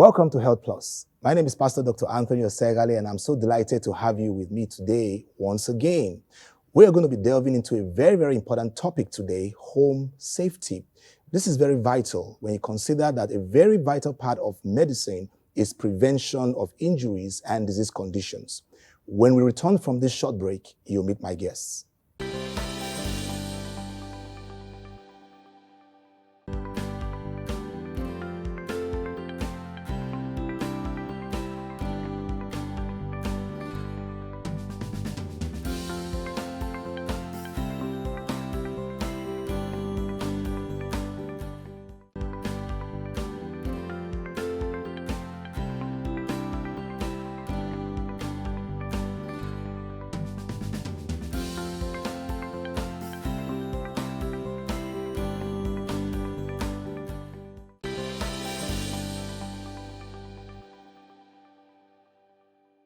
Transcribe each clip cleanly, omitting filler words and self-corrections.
Welcome to Health Plus. My name is Pastor Dr. Anthony Osegale, and I'm so delighted to have you with me today once again. We are going to be delving into a very, very important topic today, home safety. This is very vital when you consider that a very vital part of medicine is prevention of injuries and disease conditions. When we return from this short break, you'll meet my guests.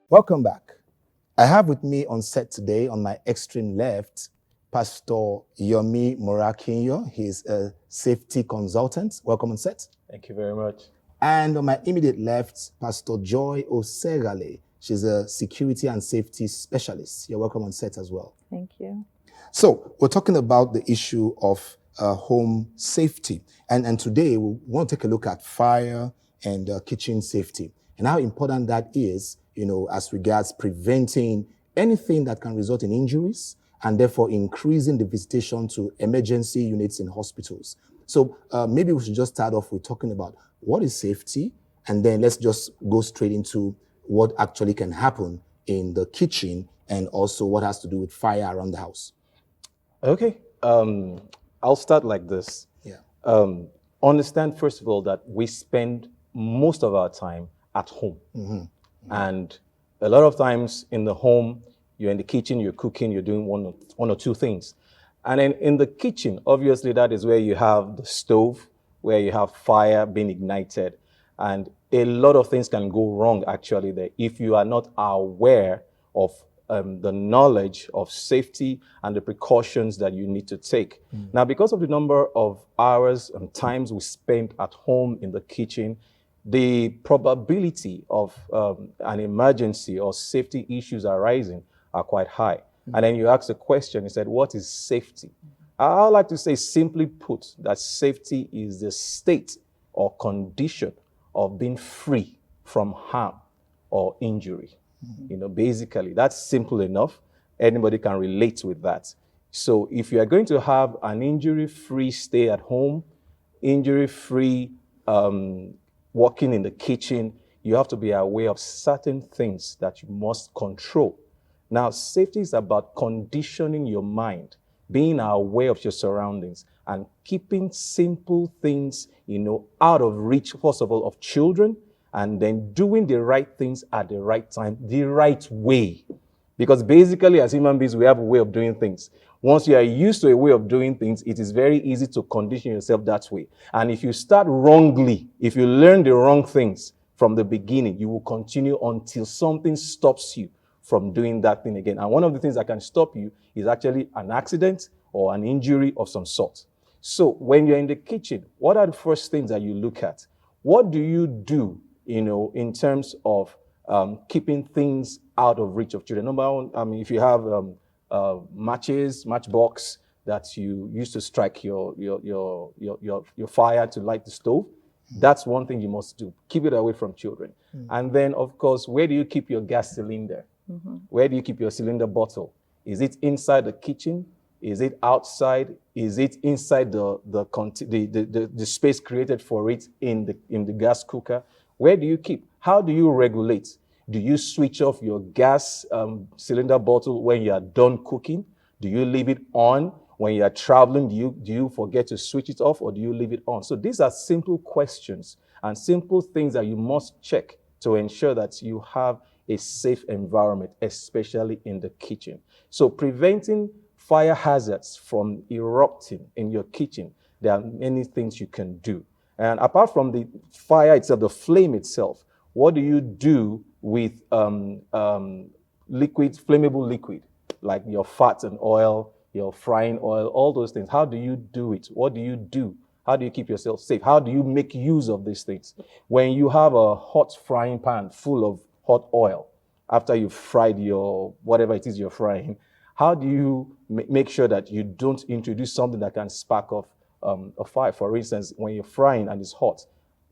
Welcome back. I have with me on set today, on my extreme left, Pastor Yomi Morakinyo. He's a safety consultant. Welcome on set. Thank you very much. And on my immediate left, Pastor Joy Osegale. She's a security and safety specialist. You're welcome on set as well. Thank you. So we're talking about the issue of home safety. And today we want to take a look at fire and kitchen safety and how important that is, as regards preventing anything that can result in injuries and therefore increasing the visitation to emergency units in hospitals. So maybe we should just start off with talking about what is safety, and then let's just go straight into what actually can happen in the kitchen and also what has to do with fire around the house. Okay. I'll start like this. Yeah. Understand, first of all, that we spend most of our time at home. Mm-hmm. And a lot of times in the home, you're in the kitchen, you're cooking, you're doing one or two things. And then in the kitchen, obviously, that is where you have the stove, where you have fire being ignited. And a lot of things can go wrong, actually, there if you are not aware of the knowledge of safety and the precautions that you need to take. Now, because of the number of hours and times we spend at home in the kitchen, the probability of an emergency or safety issues arising are quite high. And then you ask the question, you said, what is safety? I would like to say, simply put, that safety is the state or condition of being free from harm or injury. Basically, that's simple enough. Anybody can relate with that. So if you are going to have an injury-free stay at home, injury-free working in the kitchen, you have to be aware of certain things that you must control. Now, safety is about conditioning your mind, being aware of your surroundings, and keeping simple things, out of reach, first of all, of children, and then doing the right things at the right time, the right way. Because basically, as human beings, we have a way of doing things. Once you are used to a way of doing things, it is very easy to condition yourself that way. And if you start wrongly, if you learn the wrong things from the beginning, you will continue until something stops you from doing that thing again. And one of the things that can stop you is actually an accident or an injury of some sort. So when you're in the kitchen, what are the first things that you look at? What do you do, in terms of keeping things out of reach of children? Number one, if you have matchbox that you use to strike your fire to light the stove, that's one thing you must do. Keep it away from children. And then, of course, where do you keep your gas cylinder? Where do you keep your cylinder bottle? Is it inside the kitchen? Is it outside? Is it inside the space created for it in the gas cooker? Where do you keep? How do you regulate? Do you switch off your gas cylinder bottle when you are done cooking? Do you leave it on when you are traveling? Do you forget to switch it off, or do you leave it on? So these are simple questions and simple things that you must check to ensure that you have a safe environment, especially in the kitchen. So preventing fire hazards from erupting in your kitchen, there are many things you can do. And apart from the fire itself, the flame itself, what do you do with flammable liquid, like your fat and oil, your frying oil, all those things? How do you do it? What do you do How do you keep yourself safe? How do you make use of these things? When you have a hot frying pan full of hot oil, after you've fried your whatever it is you're frying, how do you make sure that you don't introduce something that can spark off a fire? For instance, when you're frying and it's hot,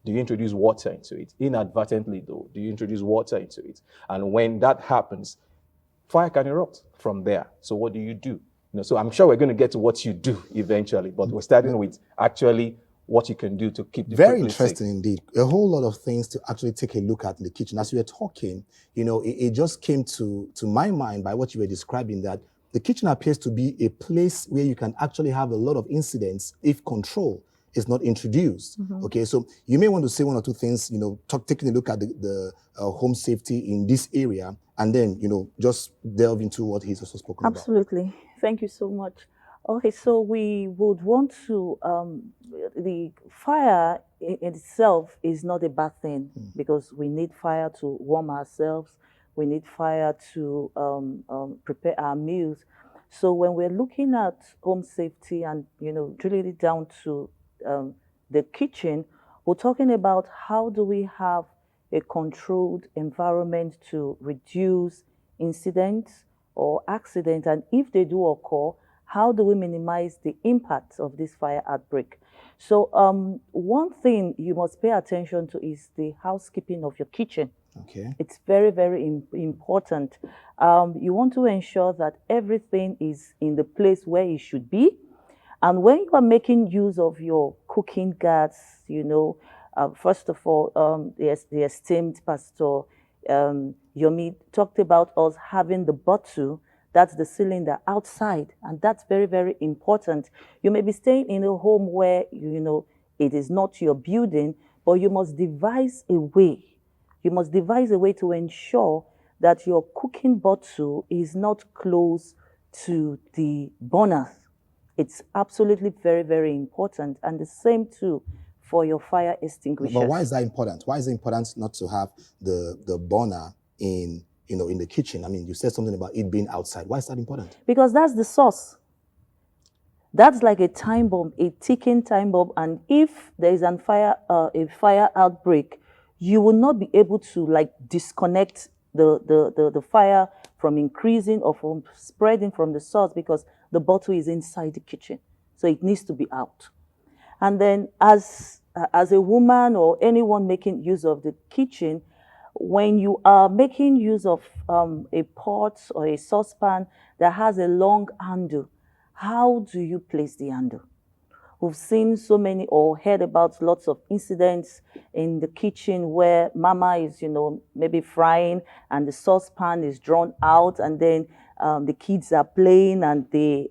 do you introduce water into it? Inadvertently, though, do you introduce water into it? And when that happens, fire can erupt from there. So what do you do? So I'm sure we're going to get to what you do eventually, but we're starting with actually what you can do to keep the Very place interesting safe. indeed. A whole lot of things to actually take a look at in the kitchen. As we were talking, it just came to my mind by what you were describing, that the kitchen appears to be a place where you can actually have a lot of incidents if control is not introduced. Okay, so you may want to say one or two things, taking a look at the home safety in this area, and then, just delve into what he's also spoken about. Absolutely. Thank you so much. Okay, so we would want to, the fire in itself is not a bad thing because we need fire to warm ourselves. We need fire to prepare our meals. So when we're looking at home safety and, drilling it down to the kitchen, we're talking about how do we have a controlled environment to reduce incidents or accidents, and if they do occur, how do we minimize the impact of this fire outbreak? So one thing you must pay attention to is the housekeeping of your kitchen. Okay. It's very, very important. You want to ensure that everything is in the place where it should be. And when you are making use of your cooking gas, first of all, the esteemed Pastor Yomi talked about us having the bottle, that's the cylinder outside, and that's very, very important. You may be staying in a home where, it is not your building, but you must devise a way. You must devise a way to ensure that your cooking bottle is not close to the burner. It's absolutely very, very important. And the same too for your fire extinguishers. But why is that important? Why is it important not to have the burner in the kitchen? I mean, you said something about it being outside. Why is that important? Because that's the source. That's like a time bomb, a ticking time bomb. And if there is a fire outbreak, you will not be able to disconnect the fire from increasing or from spreading from the source, because the bottle is inside the kitchen. So it needs to be out. And then as a woman or anyone making use of the kitchen, when you are making use of a pot or a saucepan that has a long handle, how do you place the handle? We've seen so many or heard about lots of incidents in the kitchen where mama is, maybe frying and the saucepan is drawn out, and then the kids are playing and they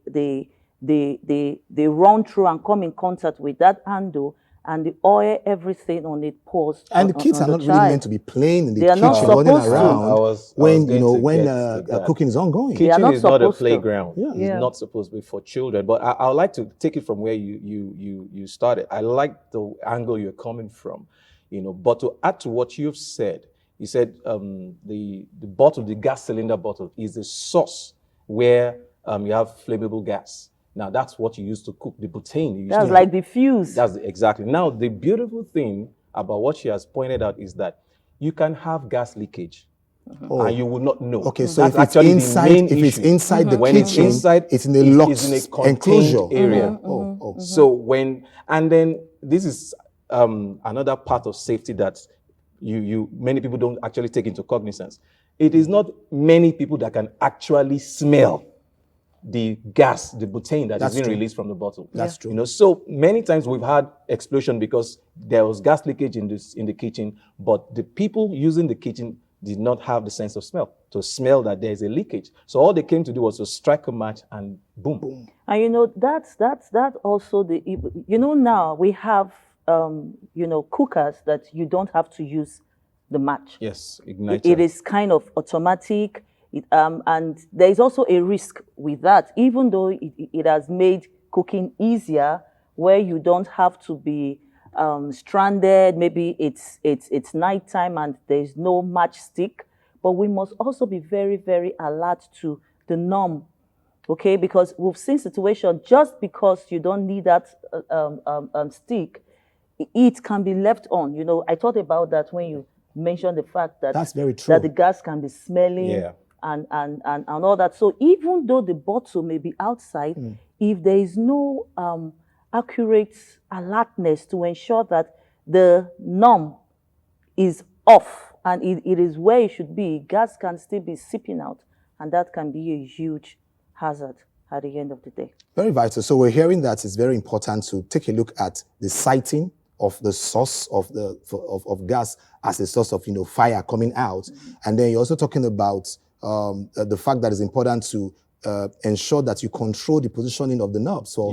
run through and come in contact with that handle, and the oil, everything on it pours. And the kids are not really meant to be playing in the They are not kitchen, running supposed to. around when cooking is ongoing. They are Kitchen not is not a supposed to. playground. Yeah. It's not supposed to be for children. But I would like to take it from where you started. I like the angle you're coming from, But to add to what you've said, you said the bottle, the gas cylinder bottle, is the source where you have flammable gas. Now that's what you use to cook the butane. That's like the fuse. That's exactly. Now the beautiful thing about what she has pointed out is that you can have gas leakage. And you will not know. Okay, so that's if it's actually inside, the main if it's issue. inside the When kitchen, it's inside, it's in a locked it's in a contained enclosure area. Oh. So and then this is another part of safety that many people don't actually take into cognizance. It is not many people that can actually smell the gas, the butane that is being released from the bottle. That's true. So many times we've had explosion because there was gas leakage in the kitchen, but the people using the kitchen did not have the sense of smell to smell that there's a leakage. So all they came to do was to strike a match and boom. And that's also now we have cookers that you don't have to use the match. Yes, igniter. It is kind of automatic. And there is also a risk with that, even though it has made cooking easier, where you don't have to be stranded. Maybe it's nighttime and there's no matchstick. But we must also be very, very alert to the norm Okay, because we've seen situation just because you don't need that stick, it can be left on. You know, I thought about that when you mentioned the fact that That's very true. that the gas can be smelling Yeah. and all that. So even though the bottle may be outside, if there is no accurate alertness to ensure that the norm is off and it is where it should be, gas can still be seeping out, and that can be a huge hazard at the end of the day. Very vital. So we're hearing that it's very important to take a look at the siting of the source of the of gas as a source of fire coming out, and then you're also talking about the fact that it's important to ensure that you control the positioning of the knob, so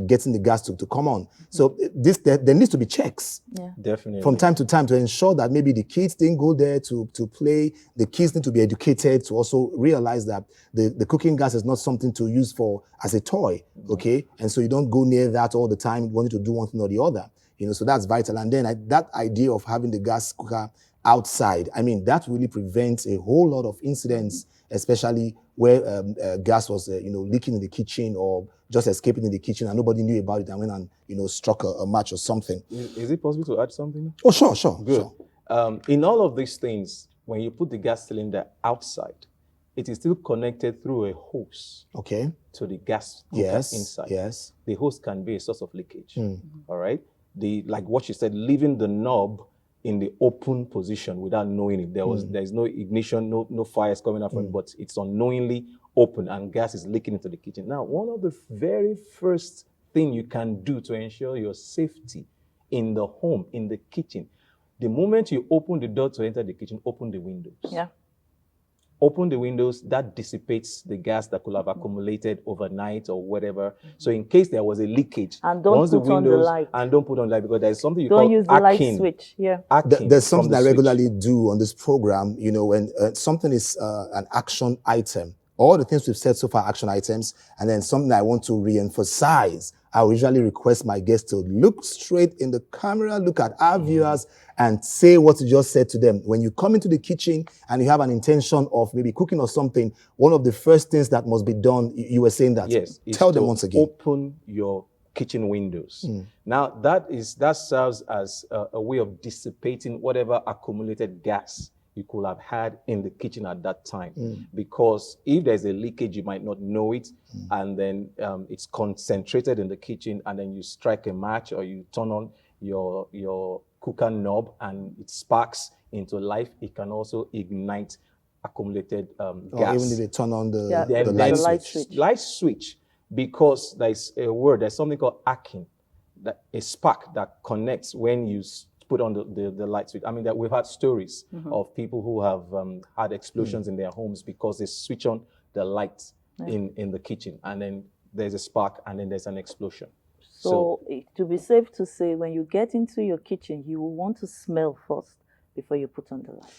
getting the gas to come on. So there needs to be checks. Yeah. Definitely. From time to time to ensure that maybe the kids didn't go there to play. The kids need to be educated to also realize that the cooking gas is not something to use as a toy, okay? And so you don't go near that all the time wanting to do one thing or the other, so that's vital. And then that idea of having the gas cooker outside, I mean, that really prevents a whole lot of incidents, especially where gas was leaking in the kitchen or just escaping in the kitchen and nobody knew about it and went and struck a match or something. Is it possible to add something? Oh, sure. Good. In all of these things, when you put the gas cylinder outside, it is still connected through a hose to the gas cooker inside. Yes. The hose can be a source of leakage. All right. Like what you said, leaving the knob in the open position without knowing it. There's no ignition, no fires coming out from it, but it's unknowingly open and gas is leaking into the kitchen. Now, one of the very first thing you can do to ensure your safety in the home, in the kitchen, the moment you open the door to enter the kitchen, open the windows. Yeah. Open the windows, that dissipates the gas that could have accumulated overnight or whatever. So in case there was a leakage, and don't put on the light. And don't put on the light, because there's something you don't call use the arcing. light switch. Yeah. There's something I regularly do on this program, when something is an action item. All the things we've said so far, action items, and then something I want to re-emphasize. I usually request my guests to look straight in the camera, look at our viewers, and say what you just said to them. When you come into the kitchen and you have an intention of maybe cooking or something, one of the first things that must be done, you were saying that. Yes. Tell them once again. Open your kitchen windows. Now, that serves as a way of dissipating whatever accumulated gas you could have had in the kitchen at that time. Because if there's a leakage, you might not know it, and then it's concentrated in the kitchen, and then you strike a match or you turn on your cooker knob and it sparks into life. It can also ignite accumulated gas. Even if they turn on the light switch. Light switch, because there's something called arcing, that a spark that connects when you put on the light switch. I mean, that we've had stories of people who have had explosions in their homes because they switch on the light in the kitchen, and then there's a spark, and then there's an explosion. So to be safe to say, when you get into your kitchen, you will want to smell first before you put on the light.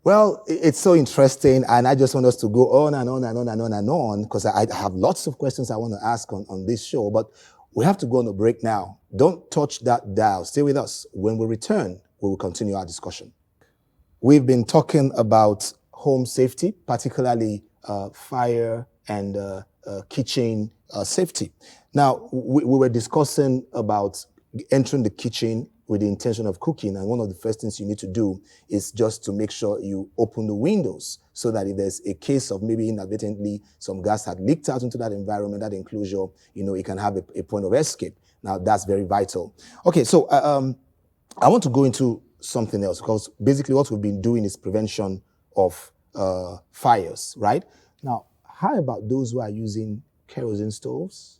Well, it's so interesting, and I just want us to go on and on and on and on and on, because I have lots of questions I want to ask on this show, but we have to go on a break now. Don't touch that dial. Stay with us. When we return, we will continue our discussion. We've been talking about home safety, particularly fire and kitchen safety. Now, we were discussing about entering the kitchen with the intention of cooking, and one of the first things you need to do is just to make sure you open the windows, so that if there's a case of maybe inadvertently some gas had leaked out into that environment, that enclosure, it can have a point of escape. Now, that's very vital. Okay, so I want to go into something else, because basically what we've been doing is prevention of fires, right? Now, how about those who are using kerosene stoves?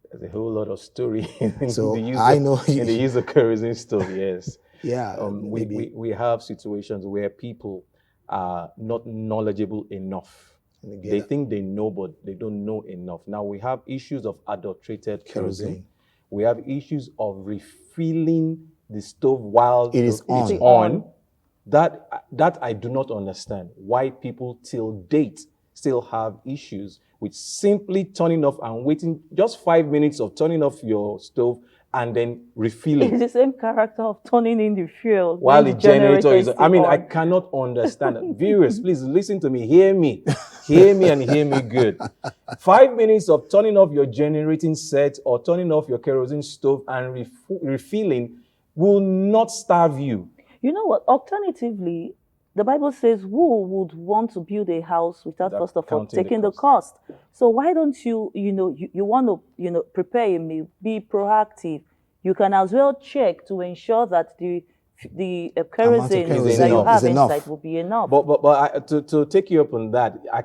There's a whole lot of story in So the use of kerosene stove, yes. Yeah. We have situations where people are not knowledgeable enough. They think they know, but they don't know enough. Now, we have issues of adulterated kerosene. We have issues of refilling the stove while it is on. That I do not understand. Why people till date still have issues with simply turning off and waiting just 5 minutes of turning off your stove and then refilling. It's the same character of turning in the fuel While when the generator is, still I mean, I on. cannot understand that. Viewers, please listen to me. Hear me and hear me good. 5 minutes of turning off your generating set or turning off your kerosene stove and refilling will not starve you. You know what? Alternatively, the Bible says, who would want to build a house without Without first of all counting the taking the cost. cost? So why don't you, you want to, prepare a meal, be proactive. You can as well check to ensure that the kerosene kerosene that you enough. have Is enough. inside will be enough. But to take you up on that, I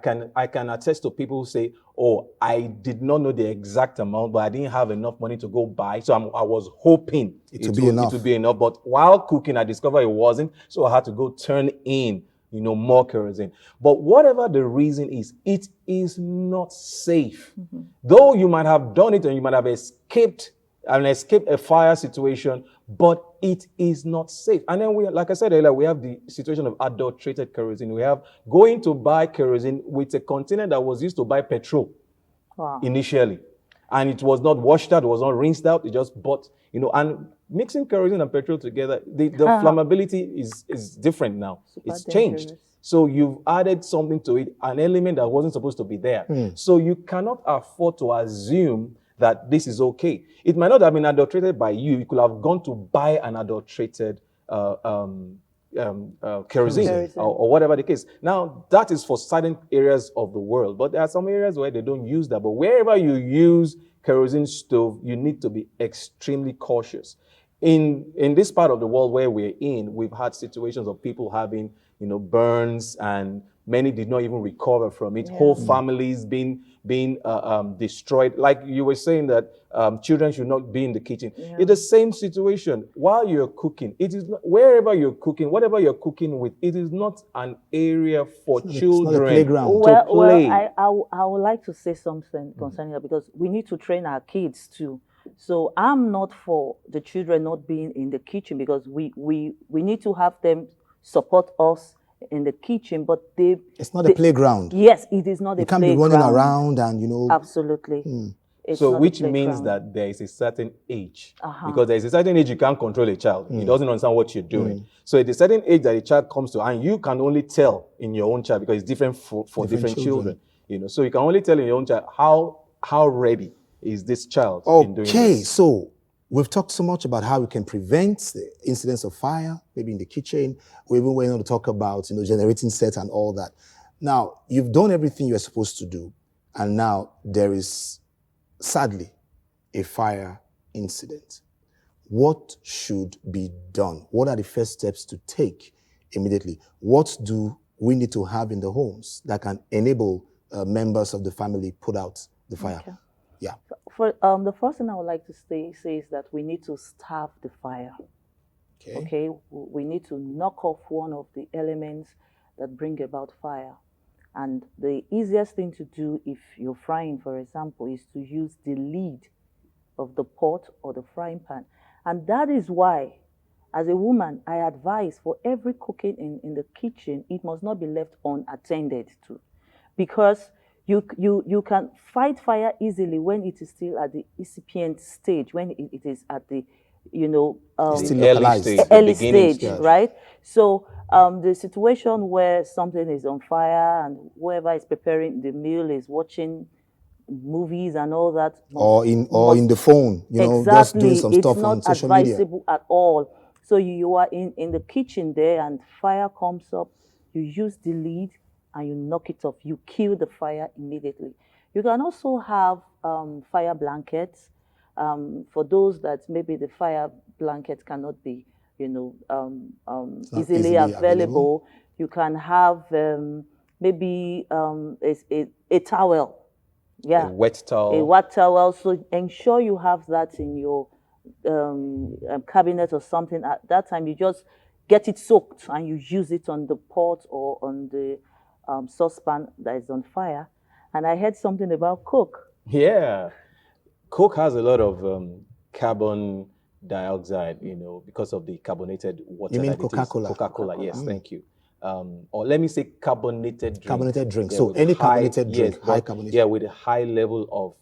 can attest to people who say, "Oh, I did not know the exact amount, but I didn't have enough money to go buy, so I was hoping It would be enough. It would be enough." But while cooking, I discovered it wasn't, so I had to go turn in, more kerosene. But whatever the reason is, it is not safe. Though you might have done it and you might have escaped a fire situation, but it is not safe. And then like I said earlier, we have the situation of adulterated kerosene. We have going to buy kerosene with a container that was used to buy petrol initially. And it was not washed out, it was not rinsed out, it just bought, and mixing kerosene and petrol together, the flammability is different now. It's changed. dangerous. So you've added something to it, an element that wasn't supposed to be there. So you cannot afford to assume that this is okay. It might not have been adulterated by you. You could have gone to buy an adulterated kerosene or whatever the case. Now, that is for certain areas of the world, but there are some areas where they don't use that. But wherever you use kerosene stove, you need to be extremely cautious. In this part of the world where we're in, we've had situations of people having, burns, and many did not even recover from it. Whole families being destroyed. Like you were saying that children should not be in the kitchen. It's the same situation. While you're cooking, it is not, wherever you're cooking, whatever you're cooking with, it is not an area for children not a playground. to play. I would like to say something concerning that, because we need to train our kids too. So I'm not for the children not being in the kitchen, because we need to have them support us in the kitchen, but it's not a playground. Yes, it is not a playground. You can't be running around and Absolutely. It's so not which a means playground. that there is a certain age, because there is a certain age you can't control a child. He doesn't understand what you're doing. So at a certain age that a child comes to, and you can only tell in your own child, because it's different for different children. So you can only tell in your own child how ready is this child in doing this. So we've talked so much about how we can prevent the incidents of fire, maybe in the kitchen. We even went on to talk about, generating sets and all that. Now, you've done everything you're supposed to do, and now there is, sadly, a fire incident. What should be done? What are the first steps to take immediately? What do we need to have in the homes that can enable members of the family put out the fire? Okay. Yeah. For the first thing I would like to say is that we need to starve the fire. Okay. We need to knock off one of the elements that bring about fire. And the easiest thing to do if you're frying, for example, is to use the lid of the pot or the frying pan. And that is why, as a woman, I advise for every cooking in the kitchen, it must not be left unattended to. Because you can fight fire easily when it is still at the incipient stage, when it is at the early stage, right? So the situation where something is on fire and whoever is preparing the meal is watching movies and all that, or in the phone, just doing some stuff on social media. It's not advisable at all. So you are in the kitchen there and fire comes up, you use the lid and you knock it off. You kill the fire immediately. You can also have fire blankets. For those that maybe the fire blanket cannot be, easily available. You can have maybe a towel. Yeah. A wet towel. A wet towel. So ensure you have that in your cabinet or something. At that time, you just get it soaked and you use it on the pot or on the saucepan that is on fire. And I heard something about Coke. Yeah. Coke has a lot of carbon dioxide, because of the carbonated water. You mean Coca-Cola? Coca-Cola, yes, thank you. Or let me say carbonated drink. Carbonated drink. Yeah, so any carbonated drink, yes, high carbonation. Yeah, with a high level of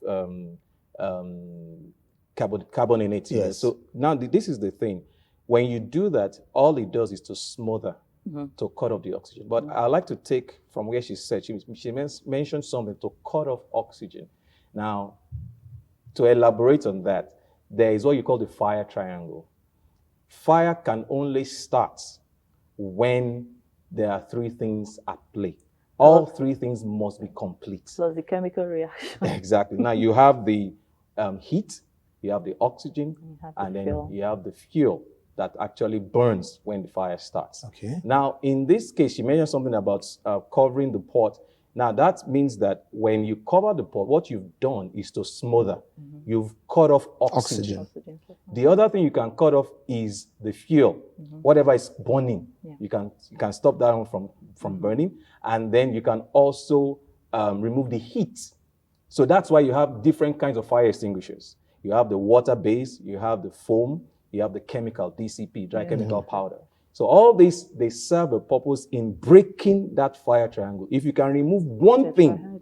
carbonated. Yes. So now this is the thing. When you do that, all it does is to smother, to cut off the oxygen. But I like to take from where she said, she mentioned something to cut off oxygen. Now, to elaborate on that, there is what you call the fire triangle. Fire can only start when there are three things at play. All three things must be complete. So the chemical reaction. Exactly. Now you have the heat, you have the oxygen, and then fuel. you have the fuel that actually burns when the fire starts. Okay. Now, in this case, you mentioned something about covering the pot. Now, that means that when you cover the pot, what you've done is to smother. You've cut off oxygen. The other thing you can cut off is the fuel. Whatever is burning, you can stop that one from burning. And then you can also remove the heat. So that's why you have different kinds of fire extinguishers. You have the water-based, you have the foam, you have the chemical, DCP, dry chemical powder. So all these, they serve a purpose in breaking that fire triangle. If you can remove one thing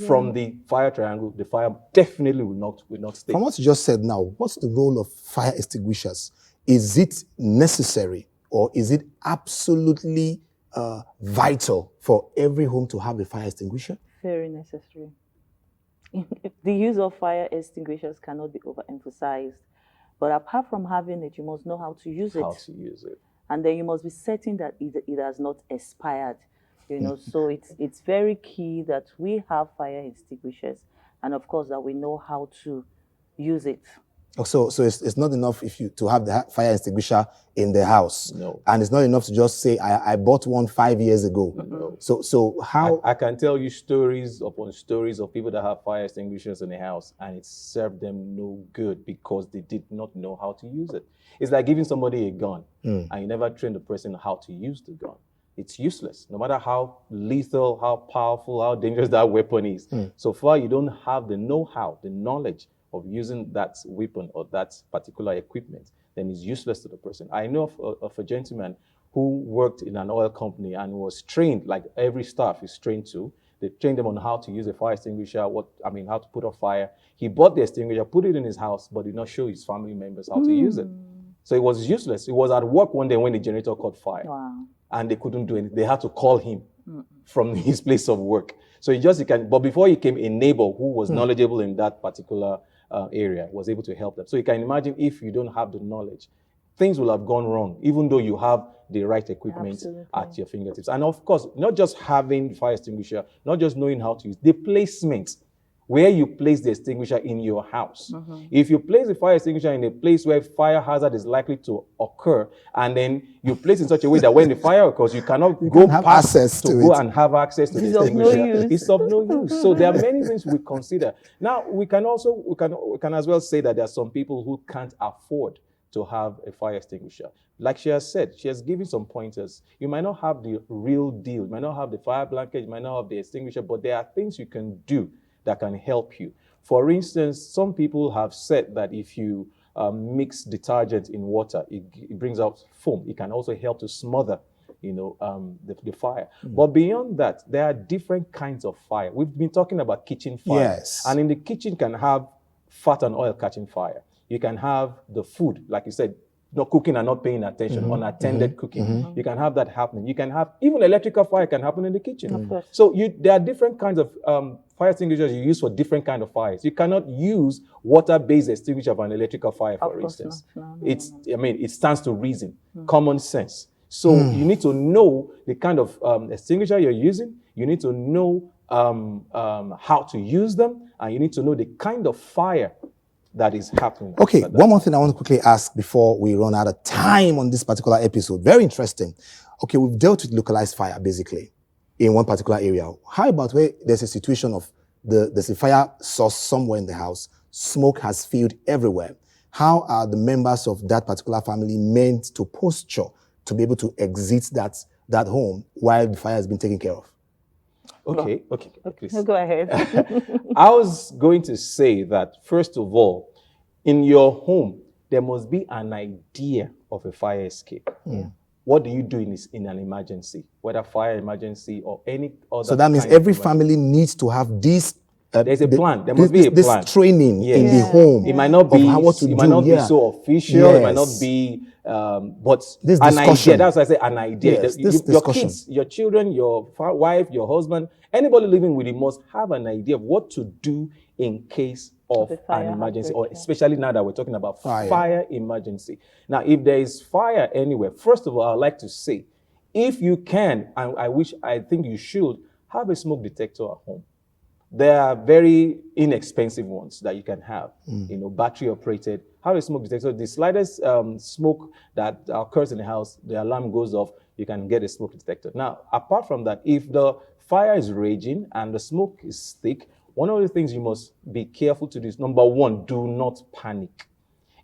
from the fire triangle, the fire definitely will not stay. From what you just said now, what's the role of fire extinguishers? Is it necessary or is it absolutely vital for every home to have a fire extinguisher? Very necessary. The use of fire extinguishers cannot be overemphasized. But apart from having it, you must know how to use it. How to use it. And then you must be certain that it has not expired. So it's very key that we have fire extinguishers, and of course that we know how to use it. So it's not enough to have the fire extinguisher in the house. No. And it's not enough to just say, I bought one 5 years ago. No. So how... I can tell you stories upon stories of people that have fire extinguishers in the house and it served them no good because they did not know how to use it. It's like giving somebody a gun and you never train the person how to use the gun. It's useless, no matter how lethal, how powerful, how dangerous that weapon is. So far, you don't have the know-how, the knowledge of using that weapon or that particular equipment, then it's useless to the person. I know of a gentleman who worked in an oil company and was trained, like every staff is trained to. They trained them on how to use a fire extinguisher, how to put out fire. He bought the extinguisher, put it in his house, but did not show his family members how to use it. So it was useless. It was at work one day when the generator caught fire. Wow. And they couldn't do anything. They had to call him from his place of work. So but before he came, a neighbor who was knowledgeable in that particular area was able to help them. So you can imagine if you don't have the knowledge, things will have gone wrong, even though you have the right equipment at your fingertips. And of course, not just having the fire extinguisher, not just knowing how to use the placement, where you place the extinguisher in your house. If you place the fire extinguisher in a place where fire hazard is likely to occur, and then you place it in such a way that when the fire occurs, you cannot go past to go and have access to the extinguisher. It's of no use. So there are many things we consider. Now, we can as well say that there are some people who can't afford to have a fire extinguisher. Like she has said, she has given some pointers. You might not have the real deal. You might not have the fire blanket. You might not have the extinguisher, but there are things you can do that can help you. For instance, some people have said that if you mix detergent in water, it brings out foam. It can also help to smother, the fire. But beyond that, there are different kinds of fire. We've been talking about kitchen fire. Yes. And in the kitchen can have fat and oil catching fire. You can have the food, like you said, not cooking and not paying attention, unattended cooking. You can have that happening. You can have, even electrical fire can happen in the kitchen. So there are different kinds of fire extinguishers you use for different kinds of fires. You cannot use water-based extinguisher for an electrical fire, for instance. It stands to reason, common sense. So you need to know the kind of extinguisher you're using. You need to know how to use them, and you need to know the kind of fire that is happening. Okay, one more thing I want to quickly ask before we run out of time on this particular episode. Very interesting. Okay, we've dealt with localized fire, basically, in one particular area. How about where there's a situation of there's a fire source somewhere in the house, smoke has filled everywhere. How are the members of that particular family meant to posture to be able to exit that home while the fire has been taken care of? Okay. Go ahead. I was going to say that, first of all, in your home, there must be an idea of a fire escape. What do you do in an emergency, whether fire emergency or any other? So that means every family needs to have this There's a plan. There must be a plan. This training in the Yes. home. It might not be. What to It might do. not be so official. It might not Yes. be. But This an discussion. idea. That's why I say an idea. Yes, Your this discussion. kids, your children, your wife, your husband, anybody living with you must have an idea of what to do in case of a fire an emergency, outbreak, or yeah. especially now that we're talking about Fire. fire emergency. Now, if there is fire anywhere, first of all, I'd like to say, if you can, and I think you should, have a smoke detector at home. There are very inexpensive ones that you can have, battery operated. Have a smoke detector. The slightest smoke that occurs in the house, the alarm goes off, you can get a smoke detector. Now, apart from that, if the fire is raging and the smoke is thick, one of the things you must be careful to do is, number one, do not panic.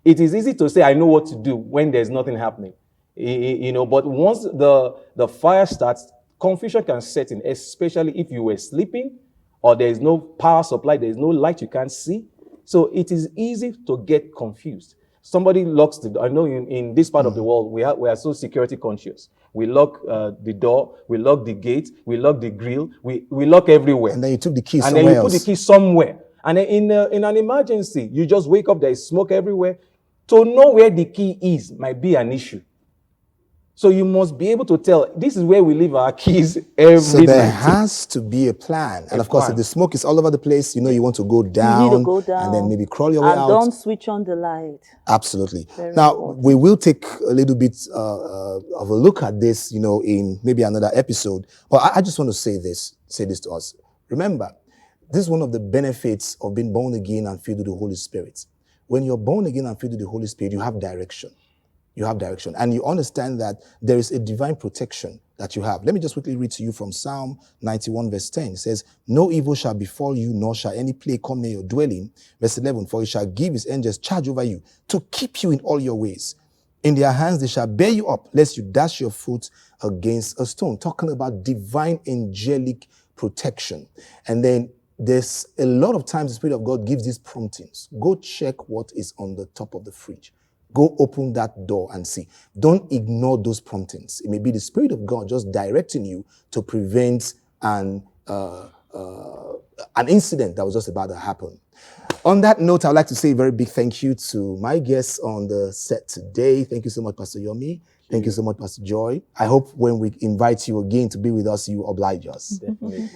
It is easy to say, I know what to do when there's nothing happening. But once the fire starts, confusion can set in, especially if you were sleeping or there is no power supply, there is no light you can't see. So it is easy to get confused. Somebody locks the door. I know in this part of the world, we are so security conscious. We lock the door, we lock the gate, we lock the grill, we lock everywhere. And then you took the key and somewhere then you else. put the key somewhere. And then in an emergency, you just wake up, there is smoke everywhere. To know where the key is might be an issue. So you must be able to tell, this is where we leave our keys every So there night. has to be a plan. And of course, plan. if the smoke is all over the place, you want to go down. You need to go down. And then maybe crawl your way and out. don't switch on the light. Absolutely. Very Now, important. we will take a little bit of a look at this, in maybe another episode. But I just want to say this to us. Remember, this is one of the benefits of being born again and filled with the Holy Spirit. When you're born again and filled with the Holy Spirit, you have direction. You have direction. And you understand that there is a divine protection that you have. Let me just quickly read to you from Psalm 91 verse 10. It says, no evil shall befall you, nor shall any plague come near your dwelling. Verse 11, for he shall give his angels charge over you to keep you in all your ways. In their hands they shall bear you up, lest you dash your foot against a stone. Talking about divine angelic protection. And then there's a lot of times the Spirit of God gives these promptings. Go check what is on the top of the fridge. Go open that door and see. Don't ignore those promptings. It may be the Spirit of God just directing you to prevent an incident that was just about to happen. On that note, I'd like to say a very big thank you to my guests on the set today. Thank you so much, Pastor Yomi. Thank you so much, Pastor Joy. I hope when we invite you again to be with us, you oblige us. Definitely.